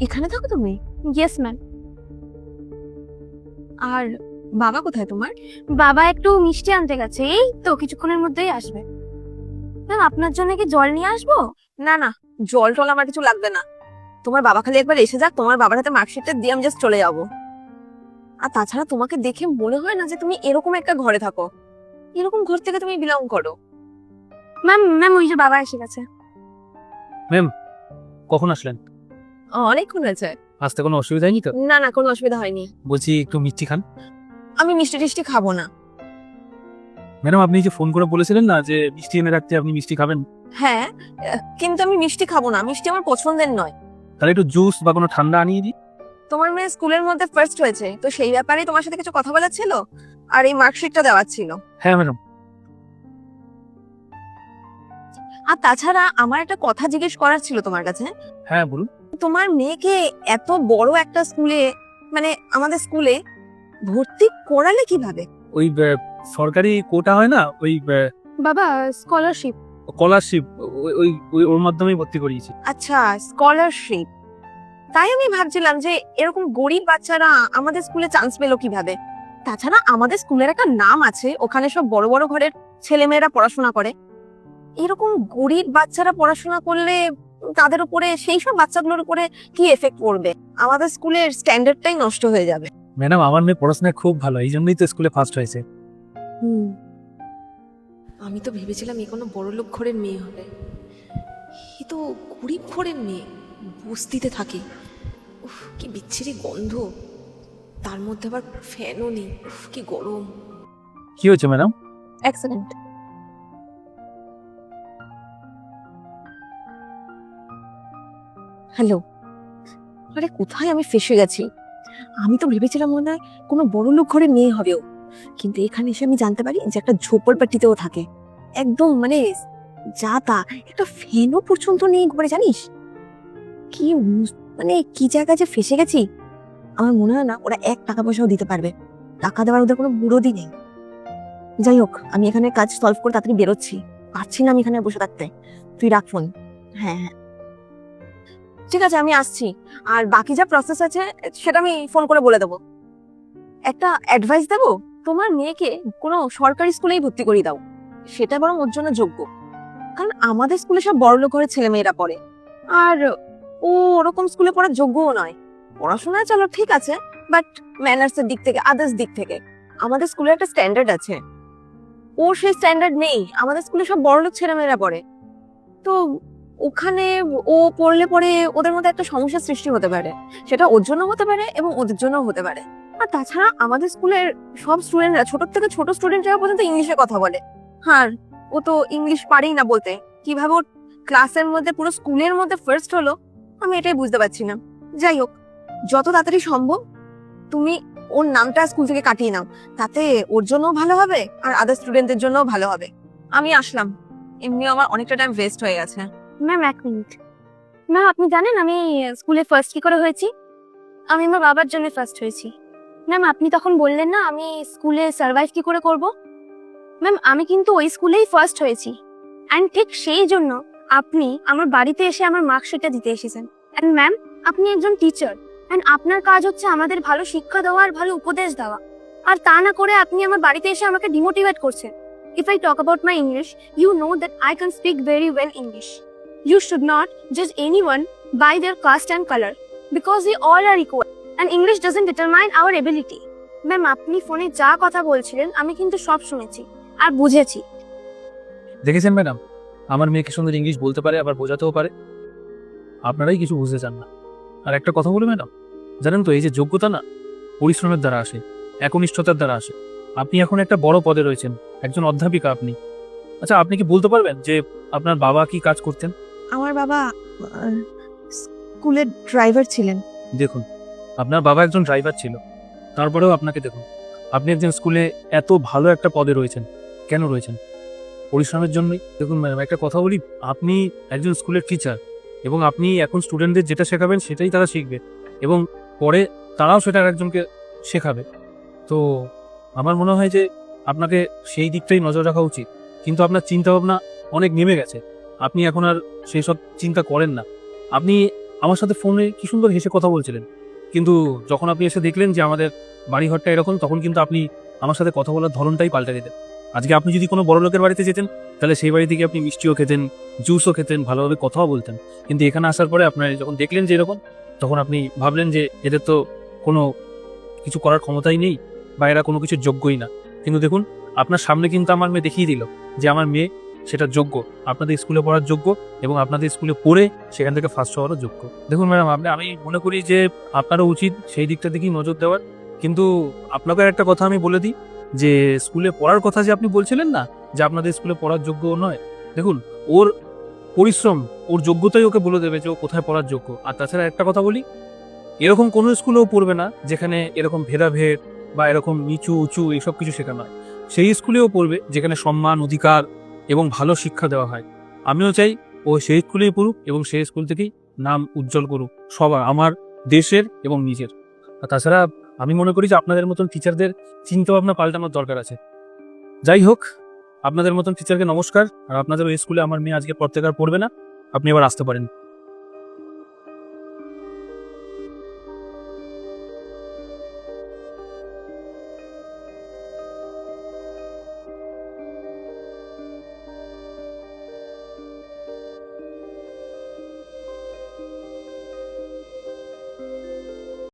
এখানে থাকো তুমি? Yes ma'am. আর বাবা কোথায় তোমার? বাবা একটু মিষ্টি আনতে গেছে, এই তো কিছুক্ষণের মধ্যেই আসবে। ম্যাম আপনার জন্য কি জল নিয়ে আসবো? না না, জল টল আমার কিছু লাগবে না। তোমার বাবা খালি একবার এসে যাক, তোমার বাবার হাতে মার্কশিটটা দিয়ে আমি জাস্ট চলে যাবো। আর তাছাড়া তোমাকে দেখে মনে হয় না যে তুমি এরকম একটা ঘরে থাকো। এরকম ঘর থেকে তুমি বিলং করো? ম্যাম ম্যাম ওই যে বাবা এসে গেছে। ম্যাম কখন আসলেন? অনেকক্ষণ হয়েছে। আসতে কোনো অসুবিধা হয়নি তো? না না, কোনো অসুবিধা হয়নি। বলছি একটু মিষ্টি খান। আমি মিষ্টি টিষ্টি খাবো না। ম্যাডাম আপনি যে ফোন করে বলেছিলেন না যে মিষ্টি এনে রাখতে, আপনি মিষ্টি খাবেন? হ্যাঁ, কিন্তু আমি মিষ্টি খাবো না, মিষ্টি আমার পছন্দের নয়। তাহলে একটু জুস বা কোনো ঠান্ডা আনিয়ে দিই। তোমার মেয়ে স্কুলের মধ্যে ফার্স্ট হয়েছে, তো সেই ব্যাপারে তোমার সাথে কিছু কথা বলার ছিল, আর এই মার্কশিটটা দেওয়ার ছিল। হ্যাঁ ম্যাডাম। আর তাছাড়া আমার একটা কথা জিজ্ঞেস করার ছিল তোমার কাছে। হ্যাঁ বলুন। তোমার মেয়েকে এত বড় একটা স্কুলে, মানে আমাদের স্কুলে ভর্তি করালে কিভাবে? ওই সরকারি কোটা হয় না, ওই বাবা স্কলারশিপ। স্কলারশিপ, ওই ওই ওর মাধ্যমেই ভর্তি করিয়েছি। আচ্ছা, স্কলারশিপ। তাই আমি ভাবছিলাম যে এরকম গরিব বাচ্চারা আমাদের স্কুলে চান্স পেলো কিভাবে। তাছাড়া আমাদের স্কুলের একটা নাম আছে, ওখানে সব বড় বড় ঘরের ছেলেমেয়েরা পড়াশোনা করে। এরকম গরিব বাচ্চারা পড়াশোনা করলে তাদের উপরে, সেই সব বাচ্চাগুলোর উপরে কি এফেক্ট পড়বে? আমাদের স্কুলের স্ট্যান্ডার্ডটাই নষ্ট হয়ে যাবে। ম্যাডাম আমার মেয়ে পড়াশোনায় খুব ভালো, এই জন্যই তো স্কুলে ফার্স্ট হয়েছে। আমি তো ভেবেছিলাম এ কোনো বড়লোক ঘরের মেয়ে হবে, এ তো গরিব ঘরের মেয়ে, বস্তিতে থাকে। উফ কি বিচ্ছিরি গন্ধ, তার মধ্যে আবার ফ্যানও নেই। উফ কি গরম। কি হয়েছে ম্যাডাম? অ্যাক্সিডেন্ট। হ্যালো। আরে কোথায় আমি ফেসে গেছি। আমি তো ভেবেছিলাম মনে হয় কোনো বড় লোক ঘরে মেয়ে হবেও, কিন্তু এখানে এসে আমি জানতে পারি যে একটা ঝোপড়পট্টিতেও থাকে। একদম মানে যা তা, একটা ফ্যানও পর্যন্ত নেই ঘরে, জানিস? কি মানে কি জায়গায় যে ফেসে গেছি। আমার মনে হয় না ওরা 1 টাকা পয়সাও দিতে পারবে। টাকা দেওয়ার ওদের কোনো মুরদই নেই। যাই হোক, আমি এখানে কাজ সলভ করে তাড়াতাড়ি বেরোচ্ছি। পারছি না আমি এখানে বসে থাকতে। তুই রাখ ফোন। হ্যাঁ হ্যাঁ ঠিক আছে, আমি আসছি। আর বাকি যা প্রসেস আছে সেটা আমি ফোন করে বলে দেবো। একটা অ্যাডভাইস দেবো, তোমার মেয়েকে কোনো সরকারি স্কুলেই ভর্তি করিয়ে দাও, সেটা বরং ওর জন্য যোগ্য। কারণ আমাদের স্কুলে সব বড়লোক ঘরের ছেলেমেয়েরা পড়ে, আর ও ওরকম স্কুলে পড়ার যোগ্যও নয়। পড়াশোনায় চলো ঠিক আছে, বাট ম্যানার্স এর দিক থেকে, আদার্স দিক থেকে আমাদের স্কুলে একটা স্ট্যান্ডার্ড আছে। ও সেই স্ট্যান্ডার্ড নেই। আমাদের স্কুলে সব বড়লোক ছেলেমেয়েরা পড়ে, তো ওখানে ও পড়লে পরে ওদের মধ্যে একটা সমস্যার সৃষ্টি হতে পারে। সেটা ওর জন্য হতে পারে এবং ওদের জন্যও হতে পারে। আর তাছাড়া আমাদের স্কুলের সব স্টুডেন্টরা, ছোট থেকে ছোট স্টুডেন্টরা পর্যন্ত ইংলিশে কথা বলে। হ্যাঁ, ও তো ইংলিশ পারেই না বলতে। কিভাবে ওর ক্লাসের মধ্যে, পুরো স্কুলের মধ্যে ফার্স্ট হলো, আমি এটাই বুঝতে পারছি না। যাই হোক, যত তাড়াতাড়ি সম্ভব তুমি ওর নামটা স্কুল থেকে কাটিয়ে নাও, তাতে ওর জন্যও ভালো হবে আর আদার স্টুডেন্টদের জন্যও ভালো হবে। আমি আসলাম, এমনিও আমার অনেকটা টাইম ওয়েস্ট হয়ে গেছে। Ma'am 1 minute. ম্যাম আপনি জানেন আমি স্কুলে ফার্স্ট কি করে হয়েছি? আমি আমার বাবার জন্য ফার্স্ট হয়েছি। ম্যাম আপনি তখন বললেন না আমি স্কুলে সার্ভাইভ কি করে করব। ম্যাম আমি কিন্তু ওই স্কুলেই ফার্স্ট হয়েছি, অ্যান্ড ঠিক সেই জন্য আপনি আমার বাড়িতে এসে আমার মার্কশিটটা দিতে এসেছেন। অ্যান্ড ম্যাম আপনি একজন টিচার, অ্যান্ড আপনার কাজ হচ্ছে আমাদের ভালো শিক্ষা দেওয়া আর ভালো উপদেশ দেওয়া, আর তা না করে আপনি আমার বাড়িতে এসে আমাকে ডিমোটিভেট করছেন। If I talk about my English, you know that I can speak very well English. You should not judge anyone by their caste and color, because we all are equal and English doesn't determine our ability. Ma'am আপনি ফোনে যা কথা বলছিলেন আমি কিন্তু সব শুনেছি আর বুঝেছি। দেখেছেন ম্যাডাম, আমার মেয়ে কি সুন্দর ইংলিশ বলতে পারে, আবার বোঝাতেও পারে। আপনারাই কিছু বুঝতে চান না। আর একটা কথা বলি ম্যাডাম, জানেন তো এই যে যোগ্যতা না, পরিশ্রমের দ্বারা আসে, একনিষ্ঠতার দ্বারা আসে। আপনি এখন একটা বড় পদে রয়েছেন, একজন অধ্যাপিকা আপনি। আচ্ছা আপনি কি বলতে পারবেন যে আপনার বাবা কি কাজ করতেন? আমার বাবা স্কুলের ড্রাইভার ছিলেন। দেখুন, আপনার বাবা একজন ড্রাইভার ছিল, তারপরেও আপনাকে দেখুন, আপনি একজন স্কুলে এত ভালো একটা পদে রয়েছেন। কেন রয়েছেন? পরিশ্রমের জন্যই। দেখুন ম্যাডাম একটা কথা বলি, আপনি একজন স্কুলের টিচার, এবং আপনি এখন স্টুডেন্টদের যেটা শেখাবেন সেটাই তারা শিখবে, এবং পরে তারাও সেটা একজনকে শেখাবে। তো আমার মনে হয় যে আপনাকে সেই দিকটাই নজর রাখা উচিত। কিন্তু আপনার চিন্তাভাবনা অনেক নেমে গেছে, আপনি এখন আর সেই সব চিন্তা করেন না। আপনি আমার সাথে ফোনে কি সুন্দর হেসে কথা বলছিলেন, কিন্তু যখন আপনি এসে দেখলেন যে আমাদের বাড়িঘরটা এরকম, তখন কিন্তু আপনি আমার সাথে কথা বলার ধরনটাই পাল্টে দিতেন। আজকে আপনি যদি কোনো বড় লোকের বাড়িতে যেতেন, তাহলে সেই বাড়ি থেকে আপনি মিষ্টিও খেতেন, জুসও খেতেন, ভালোভাবে কথাও বলতেন। কিন্তু এখানে আসার পরে আপনার যখন দেখলেন যে এরকম, তখন আপনি ভাবলেন যে এদের তো কোনো কিছু করার ক্ষমতাই নেই, বা এরা কোনো কিছুর যোগ্যই না। কিন্তু দেখুন, আপনার সামনে কিন্তু আমার মেয়ে দেখিয়ে দিল যে আমার মেয়ে সেটা যোগ্য, আপনাদের স্কুলে পড়ার যোগ্য, এবং আপনাদের স্কুলে পড়ে সেখান থেকে ফার্স্ট হওয়ারও যোগ্য। দেখুন ম্যাডাম, আমি মনে করি যে আপনারও উচিত সেই দিকটা দিকেই নজর দেওয়ার। কিন্তু আপনাকে একটা কথা আমি বলে দিই, যে স্কুলে পড়ার কথা যে আপনি বলছিলেন না, যে আপনাদের স্কুলে পড়ার যোগ্য ও নয়, দেখুন ওর পরিশ্রম, ওর যোগ্যতাই ওকে বলে দেবে যে ও কোথায় পড়ার যোগ্য। আর তাছাড়া একটা কথা বলি, এরকম কোনো স্কুলেও পড়বে না যেখানে এরকম ভেদাভেদ বা এরকম নিচু উঁচু এইসব কিছু শেখানো হয়। সেই স্কুলেও পড়বে যেখানে সম্মান, অধিকার এবং ভালো শিক্ষা দেওয়া হয়। আমিও চাই ও সেই স্কুলেই পড়ুক এবং সেই স্কুল থেকেই নাম উজ্জ্বল করুক সবার, আমার দেশের এবং নিজের। আর তাছাড়া আমি মনে করি যে আপনাদের মতন টিচারদের চিন্তাভাবনা পাল্টানোর দরকার আছে। যাই হোক, আপনাদের মতন টিচারকে নমস্কার। আর আপনাদের ওই স্কুলে আমার মেয়ে আজকের পর থেকে আর পড়বে না, আপনি এবার আসতে পারেন।